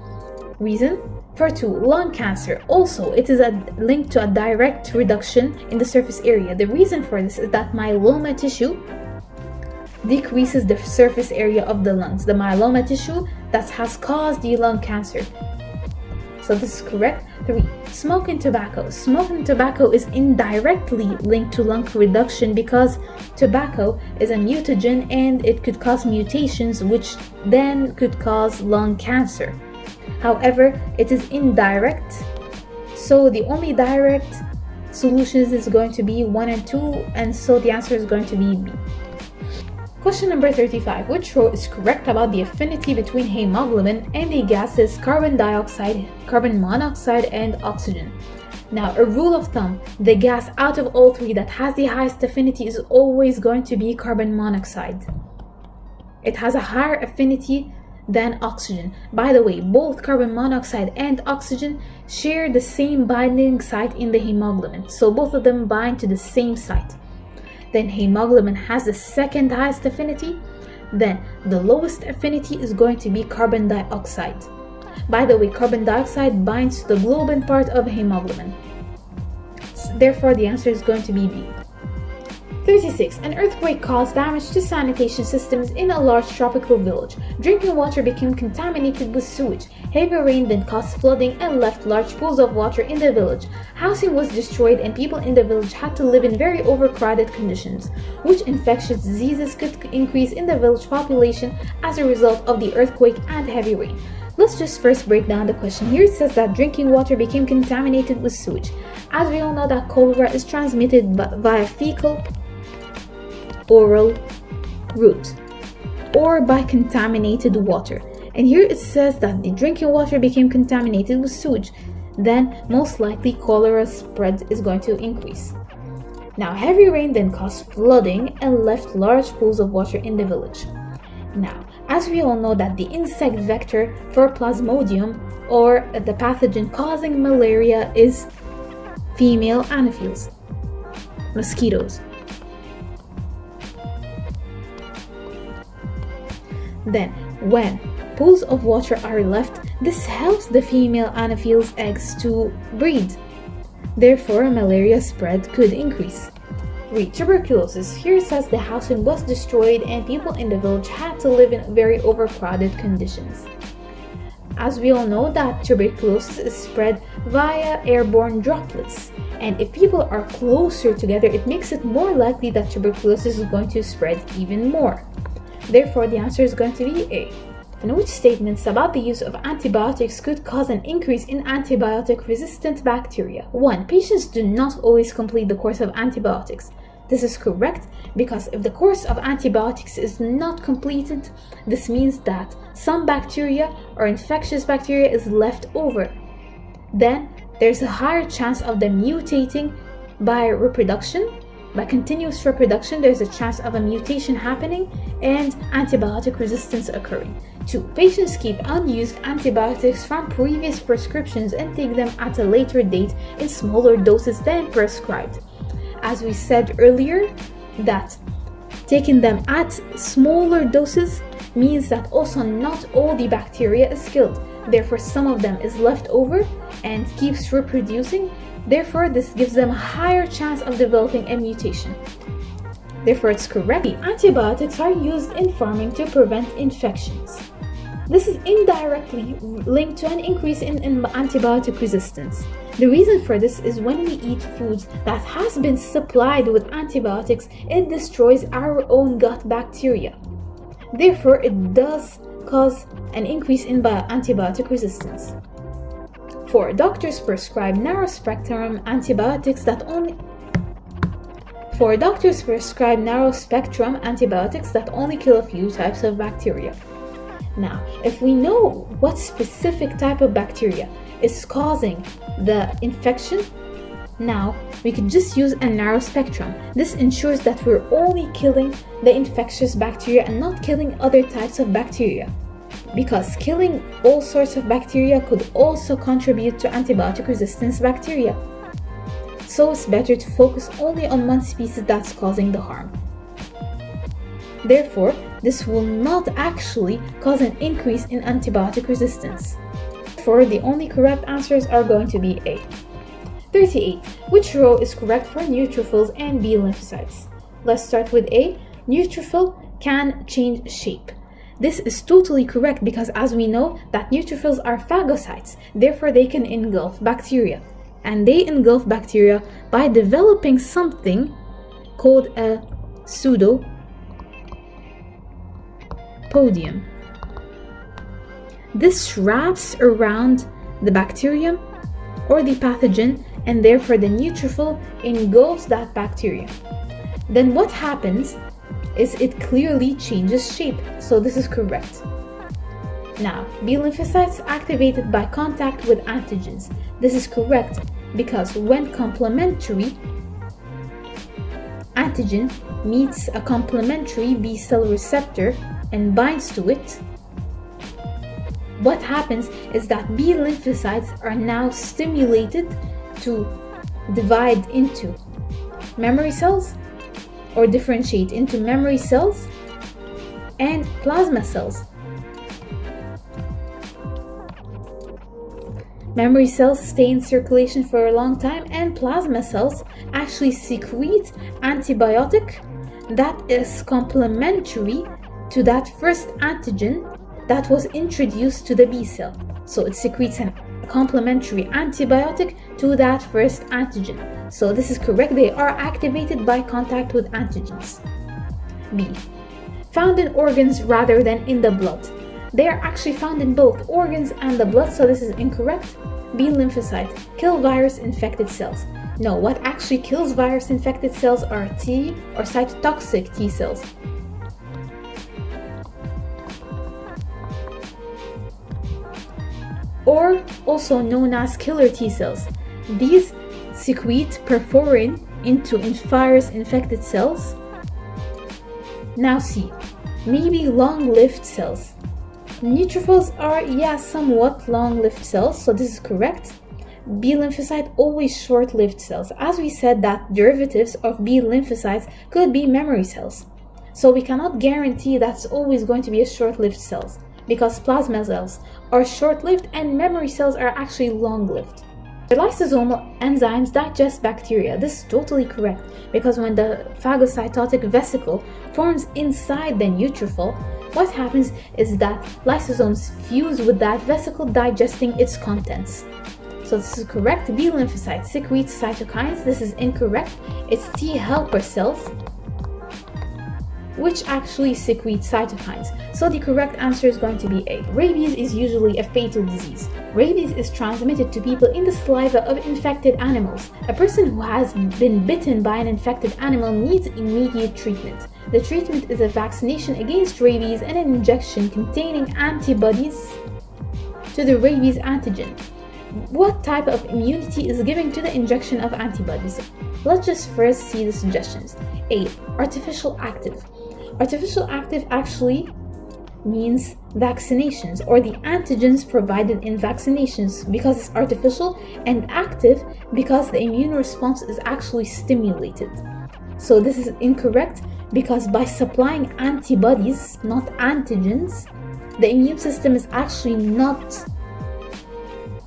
reason. For 2, lung cancer. Also, it is a link to a direct reduction in the surface area. The reason for this is that myeloma tissue decreases the surface area of the lungs. The myeloma tissue that has caused the lung cancer. So this is correct. 3. Smoke and tobacco. Smoke and tobacco is indirectly linked to lung reduction because tobacco is a mutagen and it could cause mutations which then could cause lung cancer. However, it is indirect. So the only direct solutions is going to be 1 and 2, and so the answer is going to be B. Question number 35. Which row is correct about the affinity between hemoglobin and the gases carbon dioxide, carbon monoxide, and oxygen? Now, a rule of thumb, the gas out of all three that has the highest affinity is always going to be carbon monoxide. It has a higher affinity than oxygen. By the way, both carbon monoxide and oxygen share the same binding site in the hemoglobin, so both of them bind to the same site. Then hemoglobin has the second highest affinity. Then the lowest affinity is going to be carbon dioxide. By the way, carbon dioxide binds to the globin part of hemoglobin. Therefore, the answer is going to be B. 36. An earthquake caused damage to sanitation systems in a large tropical village. Drinking water became contaminated with sewage. Heavy rain then caused flooding and left large pools of water in the village. Housing was destroyed and people in the village had to live in very overcrowded conditions. Which infectious diseases could increase in the village population as a result of the earthquake and heavy rain? Let's just first break down the question. Here it says that drinking water became contaminated with sewage. As we all know that cholera is transmitted via fecal oral route or by contaminated water, and here it says that the drinking water became contaminated with sewage, then most likely cholera spread is going to increase. Now heavy rain then caused flooding and left large pools of water in the village. Now as we all know that the insect vector for Plasmodium or the pathogen causing malaria is female anopheles, mosquitoes. Then, when pools of water are left, this helps the female anopheles' eggs to breed. Therefore, malaria spread could increase. 3. Tuberculosis. Here it says the housing was destroyed and people in the village had to live in very overcrowded conditions. As we all know that tuberculosis is spread via airborne droplets, and if people are closer together, it makes it more likely that tuberculosis is going to spread even more. Therefore, the answer is going to be A. And which statements about the use of antibiotics could cause an increase in antibiotic-resistant bacteria? 1. Patients do not always complete the course of antibiotics. This is correct because if the course of antibiotics is not completed, this means that some bacteria or infectious bacteria is left over. Then, there's a higher chance of them mutating by reproduction. By continuous reproduction, there's a chance of a mutation happening and antibiotic resistance occurring. 2. Patients keep unused antibiotics from previous prescriptions and take them at a later date in smaller doses than prescribed. As we said earlier, that taking them at smaller doses means that also not all the bacteria is killed. Therefore, some of them is left over and keeps reproducing. Therefore, this gives them a higher chance of developing a mutation. Therefore, it's correct. Antibiotics are used in farming to prevent infections. This is indirectly linked to an increase in antibiotic resistance. The reason for this is when we eat foods that has been supplied with antibiotics, it destroys our own gut bacteria. Therefore, it does cause an increase in antibiotic resistance. 4. Doctors prescribe narrow-spectrum antibiotics that only kill a few types of bacteria. Now, if we know what specific type of bacteria is causing the infection, now we can just use a narrow spectrum. This ensures that we're only killing the infectious bacteria and not killing other types of bacteria. Because killing all sorts of bacteria could also contribute to antibiotic resistance bacteria. So it's better to focus only on one species that's causing the harm. Therefore, this will not actually cause an increase in antibiotic resistance. Therefore, the only correct answers are going to be A. 38. Which row is correct for neutrophils and B lymphocytes? Let's start with A. Neutrophil can change shape. This is totally correct because as we know that neutrophils are phagocytes, therefore they can engulf bacteria. And they engulf bacteria by developing something called a pseudopodium. This wraps around the bacterium or the pathogen, and therefore the neutrophil engulfs that bacteria. Then what happens is it clearly changes shape, so this is correct. Now, B lymphocytes activated by contact with antigens. This is correct because when complementary antigen meets a complementary B cell receptor and binds to it, what happens is that B lymphocytes are now stimulated to divide into memory cells or differentiate into memory cells and plasma cells. Memory cells stay in circulation for a long time, and plasma cells actually secrete antibiotic that is complementary to that first antigen that was introduced to the B cell. So it secretes a complementary antibiotic to that first antigen. So this is correct. They are activated by contact with antigens. B. Found in organs rather than in the blood. They are actually found in both organs and the blood, so this is incorrect. B. Lymphocytes kill virus-infected cells. No, what actually kills virus-infected cells are T or cytotoxic T cells. Or also known as killer T cells. These secrete perforin into virus-infected cells. Now C. Maybe long-lived cells. Neutrophils are, somewhat long-lived cells, so this is correct. B lymphocyte, always short-lived cells. As we said that derivatives of B lymphocytes could be memory cells. So we cannot guarantee that's always going to be a short-lived cells, because plasma cells are short-lived and memory cells are actually long-lived. The lysosomal enzymes digest bacteria. This is totally correct, because when the phagocytotic vesicle forms inside the neutrophil, what happens is that lysosomes fuse with that vesicle, digesting its contents. So this is correct. B lymphocytes secrete cytokines. This is incorrect. It's T helper cells which actually secrete cytokines. So the correct answer is going to be A. Rabies is usually a fatal disease. Rabies is transmitted to people in the saliva of infected animals. A person who has been bitten by an infected animal needs immediate treatment. The treatment is a vaccination against rabies and an injection containing antibodies to the rabies antigen. What type of immunity is given to the injection of antibodies? Let's just first see the suggestions. A. Artificial active. Artificial active actually means vaccinations, or the antigens provided in vaccinations, because it's artificial, and active because the immune response is actually stimulated. So this is incorrect, because by supplying antibodies, not antigens, the immune system is actually not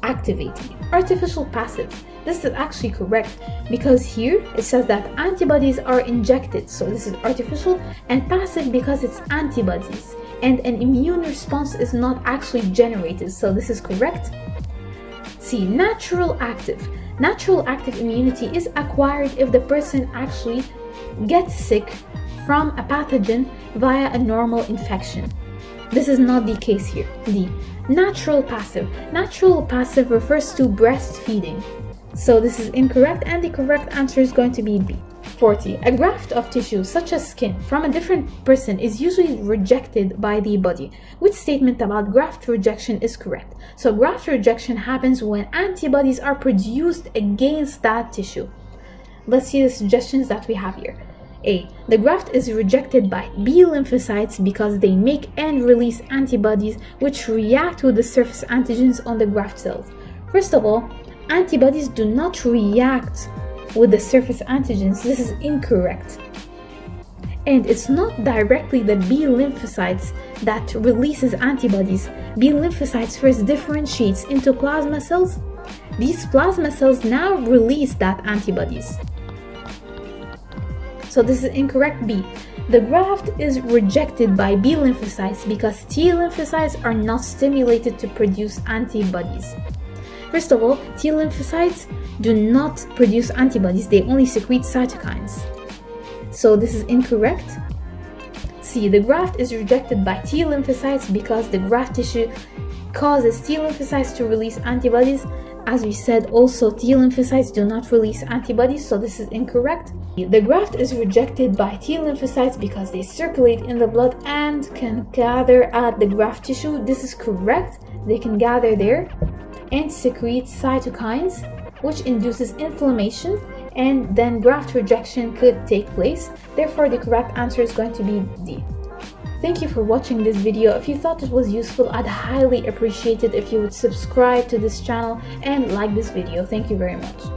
activating. Artificial passive. This is actually correct, because here it says that antibodies are injected, so this is artificial, and passive because it's antibodies and an immune response is not actually generated, so this is correct. C. Natural active. Natural active immunity is acquired if the person actually gets sick from a pathogen via a normal infection. This is not the case here. D. Natural passive. Natural passive refers to breastfeeding. So this is incorrect, and the correct answer is going to be B. 40. A graft of tissue, such as skin, from a different person is usually rejected by the body. Which statement about graft rejection is correct? So graft rejection happens when antibodies are produced against that tissue. Let's see the suggestions that we have here. A. The graft is rejected by B lymphocytes because they make and release antibodies which react with the surface antigens on the graft cells. First of all, antibodies do not react with the surface antigens. This is incorrect. And it's not directly the B lymphocytes that releases antibodies. B lymphocytes first differentiates into plasma cells. These plasma cells now release that antibodies. So this is incorrect. B. The graft is rejected by B lymphocytes because T lymphocytes are not stimulated to produce antibodies. First of all, T lymphocytes do not produce antibodies, they only secrete cytokines. So this is incorrect. C. The graft is rejected by T lymphocytes because the graft tissue causes T lymphocytes to release antibodies. As we said, also T lymphocytes do not release antibodies, so this is incorrect. The graft is rejected by T lymphocytes because they circulate in the blood and can gather at the graft tissue. This is correct. They can gather there and secrete cytokines, which induces inflammation, and then graft rejection could take place. Therefore, the correct answer is going to be D. Thank you for watching this video. If you thought it was useful, I'd highly appreciate it if you would subscribe to this channel and like this video. Thank you very much.